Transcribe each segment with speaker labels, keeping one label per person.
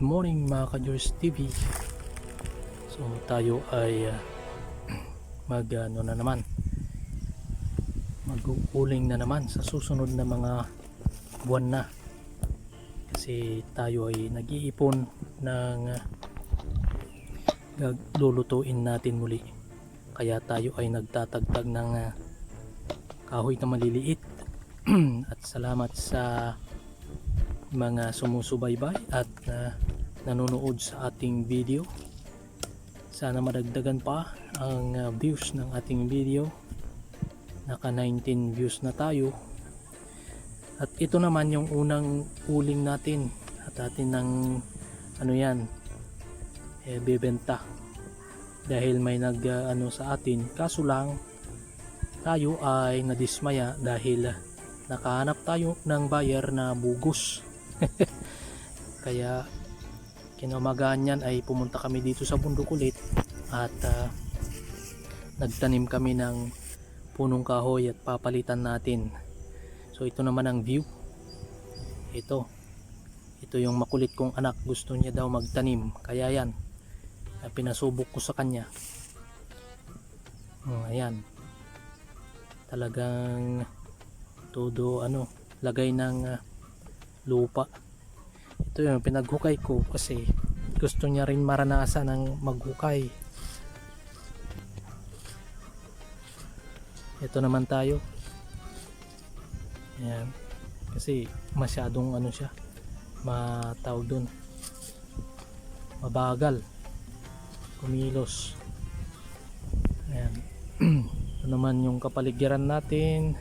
Speaker 1: morning mga ka-Jules TV. So tayo ay mag-uuling na naman sa susunod na mga buwan na. Kasi tayo ay nag-iipon ng lulutuin natin muli. Kaya tayo ay nagtatagtag ng kahoy na maliliit. At salamat sa mga sumusubaybay at nanonood sa ating video. Sana madagdagan pa ang views ng ating video. Naka 19 views na tayo. At ito naman yung unang uling natin. At atin ng bebenta. Dahil may sa atin. Kaso lang tayo ay nadismaya dahil nakahanap tayo ng buyer na bugos. Kaya kinamagaan yan ay pumunta kami dito sa bundok ulit at nagtanim kami ng punong kahoy at papalitan natin. So ito naman ang view. Ito yung makulit kong anak, gusto niya daw magtanim, kaya yan pinasubok ko sa kanya. Ayan, talagang todo lagay ng lupa. Ito yung pinaghukay ko kasi gusto niya rin maranasan ng maghukay. Ito naman tayo. Ayan, kasi masyadong siya, matawag dun, mabagal kumilos. Ayan. Ito naman yung kapaligiran natin.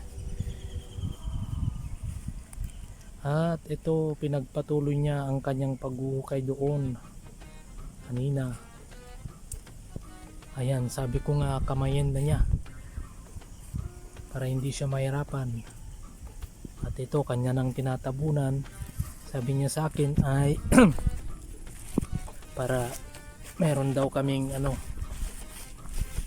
Speaker 1: At ito, pinagpatuloy niya ang kanyang paghuhukay doon kanina. Ayan, sabi ko nga kamayin na niya para hindi siya mahirapan. At ito, kanya nang tinatabunan. Sabi niya sa akin ay para meron daw kaming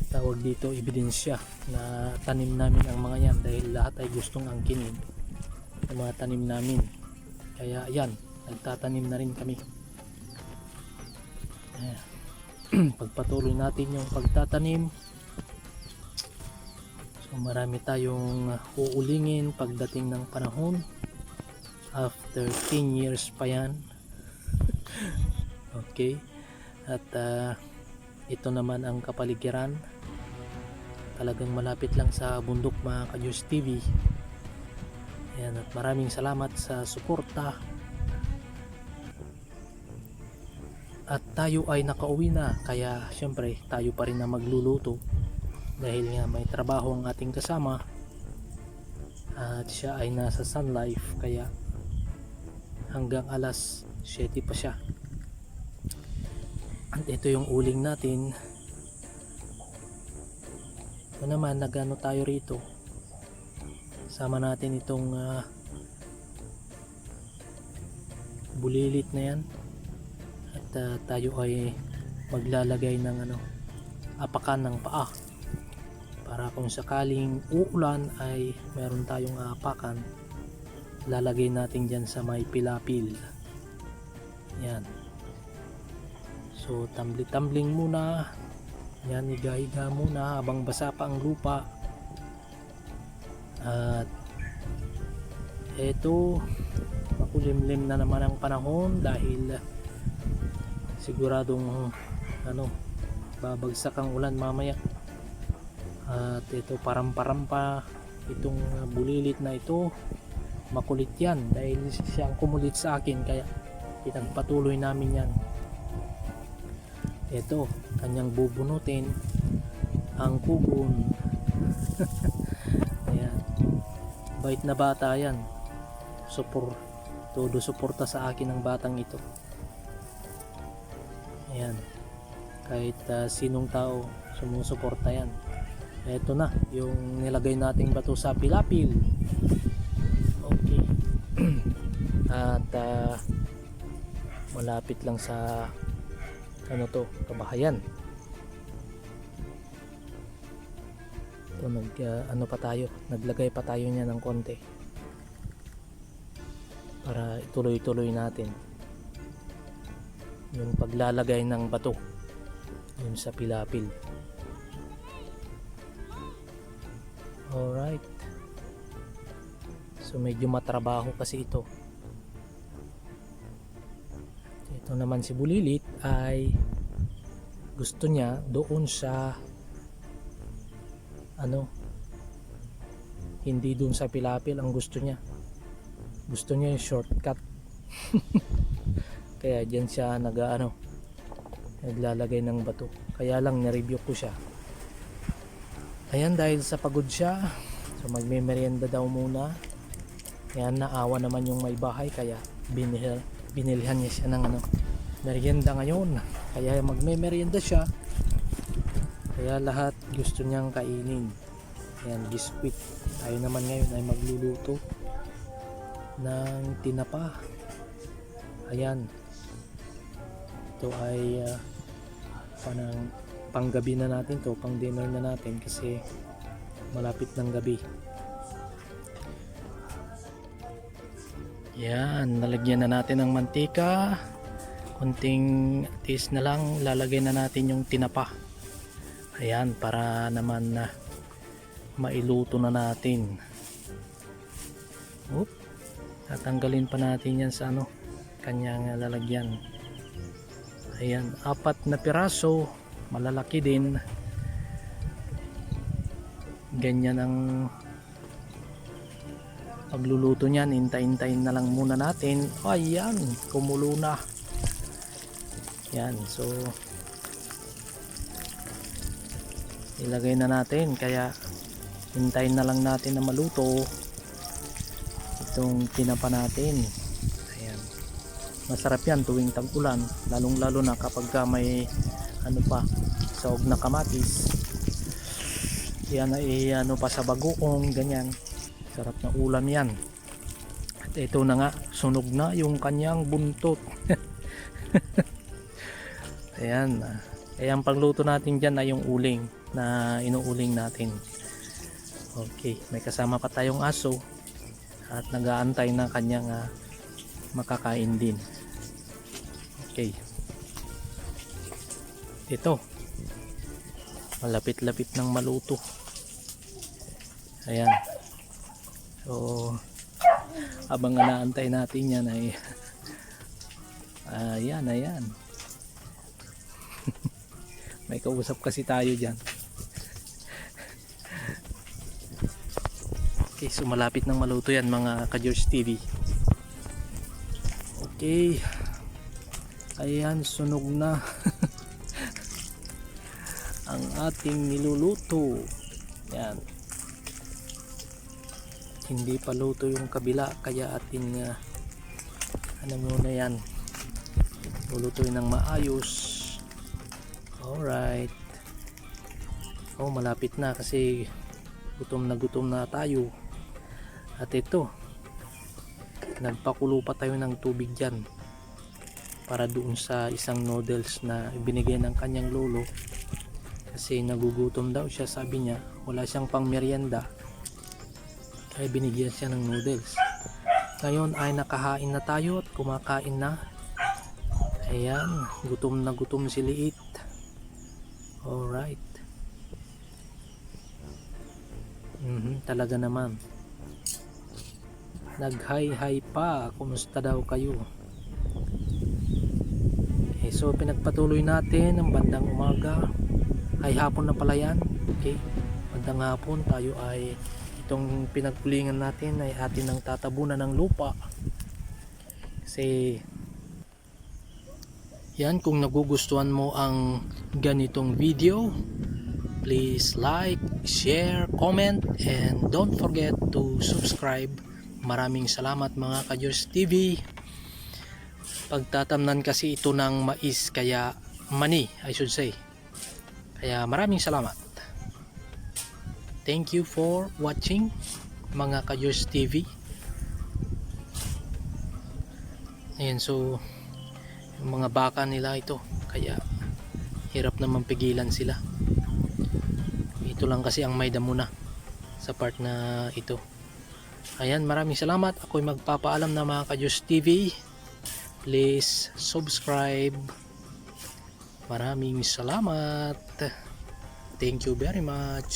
Speaker 1: tawag dito, ebidensya na tanim namin ang mga yan, dahil lahat ay gustong angkinin ang mga tanim namin. Kaya yan, nagtatanim na rin kami. Pagpatuloy natin yung pagtatanim. So marami tayong uulingin pagdating ng panahon. After 10 years pa yan. Okay. At ito naman ang kapaligiran. Talagang malapit lang sa bundok mga ka-Jules TV. Ayan, at maraming salamat sa suporta. At tayo ay nakauwi na, kaya syempre tayo pa rin na magluluto dahil nga may trabaho ang ating kasama at siya ay nasa Sun Life, kaya hanggang alas 7 pa siya. At ito yung uling natin. Ito naman, nagano tayo rito, sama natin itong bulilit na yan. At tayo ay maglalagay ng apakan ng paa para kung sakaling uulan ay meron tayong apakan. Lalagay natin dyan sa may pilapil. Yan. So tumbling muna yan, higa-higa muna habang basa pa ang lupa. At eto, makulimlim na naman ang panahon dahil siguradong babagsak ang ulan mamaya. At ito, param-param pa itong bulilit na ito. Makulit yan dahil siya ang kumulit sa akin, kaya pinagpatuloy namin yan. Ito, kanyang bubunutin ang kubon. Ayan, bait na bata yan. Todo suporta sa akin ng batang ito. Ayan, kahit sinong tao sumusuporta yan. Ito na yung nilagay nating bato sa pilapil. Okay. At malapit lang sa kabahayan. Ito, naglagay pa tayo niya ng konti para ituloy-tuloy natin. yung paglalagay ng bato yun sa pilapil. Alright, so medyo matrabaho kasi ito. Ito naman si Bulilit ay gusto niya doon sa hindi doon sa pilapil ang gusto niya yung shortcut. Kaya dyan siya naglalagay ng bato. Kaya lang na-review ko siya. Ayan, dahil sa pagod siya, so magme-merienda daw muna. Ayan, naawa naman yung may bahay, kaya binilhan niya siya ng merienda ngayon. Kaya magme-merienda siya. Kaya lahat gusto niyang kainin. Ayan, biskwit. Tayo naman ngayon ay magluluto ng tinapa. Ayan, ito ay panggabi na natin to, pang dinner na natin kasi malapit ng gabi. Yan, nalagyan na natin ng mantika, kunting taste na lang, lalagay na natin yung tinapa. Ayan, para naman na mailuto na natin. Tatanggalin pa natin yan sa kanyang lalagyan. Ayan, 4 na piraso, malalaki din. Ganyan ang pagluluto niyan. Hintayin na lang muna natin. Ayan, kumulo na. Yan, so ilagay na natin, kaya hintayin na lang natin na maluto itong tinapa natin. Ayan, masarap yan tuwing tag-ulan, lalong lalo na kapag may saog na kamatis. Yan ay pa sa bagoong, ganyan, sarap na ulam yan. At ito na nga, sunog na yung kanyang buntot. Ayan, kaya ang pagluto natin dyan ay yung uling na inuuling natin. Okay, may kasama pa tayong aso at nag-aantay na kanyang makakain din. Okay, ito malapit-lapit ng maluto. Ayan, so habang naantay natin yan ay ayan may kausap kasi tayo dyan. Okay, so malapit ng maluto yan mga ka-George TV. Okay, ayan, sunog na ang ating niluluto. Yan, hindi pa luto yung kabila, kaya ating muna yan, lulutuin ng maayos. Alright, malapit na kasi gutom na tayo. At ito, nagpakulo pa tayo ng tubig dyan para doon sa isang noodles na ibinigay ng kanyang lolo, kasi nagugutom daw siya. Sabi niya wala siyang pang merienda, kaya binigyan siya ng noodles. Ngayon ay nakahain na tayo at kumakain na. Ayan, gutom na gutom si Liit. Alright, talaga naman nag-hi pa, kumusta daw kayo? Okay, so pinagpatuloy natin ng bandang umaga, ay hapon na pala yan. Okay, bandang hapon tayo ay itong pinagpulingan natin ay atin ng tatabunan ng lupa. Kasi yan, kung nagugustuhan mo ang ganitong video, please like, share, comment, and don't forget to subscribe. Maraming salamat mga ka-George TV. Pagtatamnan kasi ito ng mais, kaya mani I should say. Kaya maraming salamat. Thank you for watching mga ka-George TV. Ayan, so yung mga baka nila ito, kaya hirap naman pigilan sila. Ito lang kasi ang may damo na sa part na ito. Ayan, maraming salamat. Ako'y magpapaalam na mga ka-George TV. Please subscribe. Maraming salamat. Thank you very much.